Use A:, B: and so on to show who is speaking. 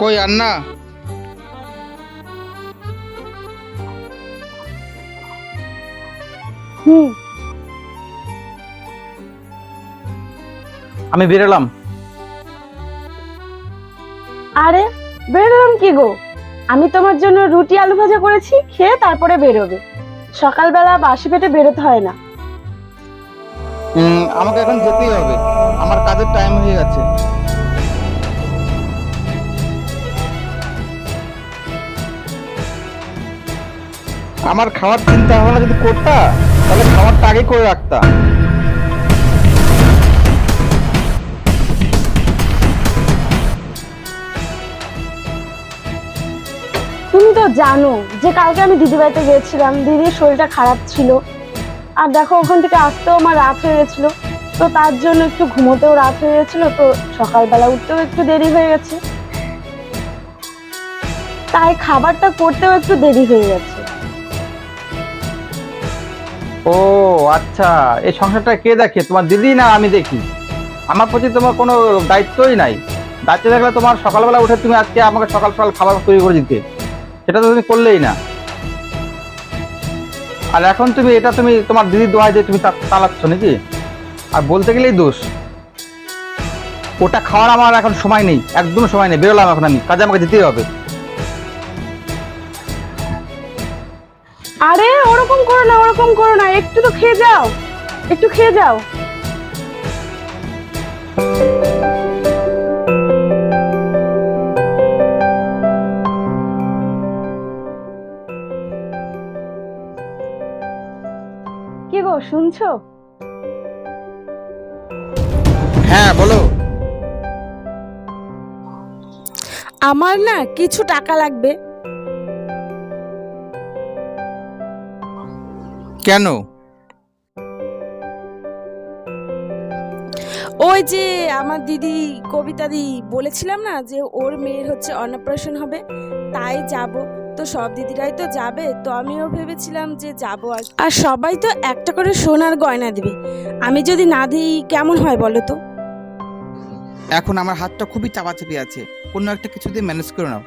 A: কই আর না।
B: আমি বেরোলাম।
C: আরে বেরোলাম কি গো? আমি তোমার জন্য রুটি আলু ভাজা করেছি, খেয়ে তারপরে বেরোবে। সকালবেলা বাসি পেটে বেরোতে হয় না।
A: আমাকে এখন যেতেই হবে, আমার কাজের টাইম হয়ে গেছে। আমার খাওয়ার চিন্তা ভাবনা যদি করতা, তাহলে খাবারটা আগে করে রাখতা।
C: তুমি তো জানো যে কালকে আমি দিদি বাড়িতে গিয়েছিলাম, দিদির শরীরটা খারাপ ছিল। আর দেখো ওখান থেকে আসতেও আমার রাত হয়ে গেছিল, তো তার জন্য একটু ঘুমোতেও রাত হয়ে গেছিল, তো সকালবেলা উঠতেও একটু দেরি হয়ে গেছে, তাই খাবারটা করতেও একটু দেরি হয়ে গেছে।
B: ও আচ্ছা, এই সংসারটা কে দেখে, তোমার দিদি না আমি দেখি? আমার প্রতি তোমার কোনো দায়িত্বই নাই। দায়িত্ব থাকলে তোমার সকালবেলা উঠে তুমি আজকে আমাকে সকাল সকাল খাবার তৈরি করে দিতে, সেটা তো তুমি করলেই না। আর এখন তুমি এটা তুমি তোমার দিদির দোহাই দিয়ে তুমি চালাচ্ছ নাকি? আর বলতে গেলেই দোষ। ওটা খাওয়ার আমার এখন সময় নেই, একদম সময় নেই, বেরোলাম এখন, আমি কাজে আমাকে যেতেই হবে।
C: আরে ওরকম করো না, ওরকম করো না, একটু তো খেয়ে যাও, একটু খেয়ে যাও। কি গো শুনছো?
A: হ্যাঁ বলো।
C: আমার না কিছু টাকা লাগবে।
A: কেন?
C: ওই যে আমার দিদি কবিতা দি বলেছিলাম না যে ওর মেয়ের হচ্ছে অন্নপ্রাশন হবে, তাই যাব। তো সব দিদিরাই তো যাবে, তো আমিও ভেবেছিলাম যে যাব। আর সবাই তো একটা করে সোনার গয়না দিবে, আমি যদি না দিই কেমন হয় বলো তো?
A: এখন আমার হাতটা খুবই চাপাচাপি আছে, কোনো একটা কিছু দিয়ে ম্যানেজ করে নাও।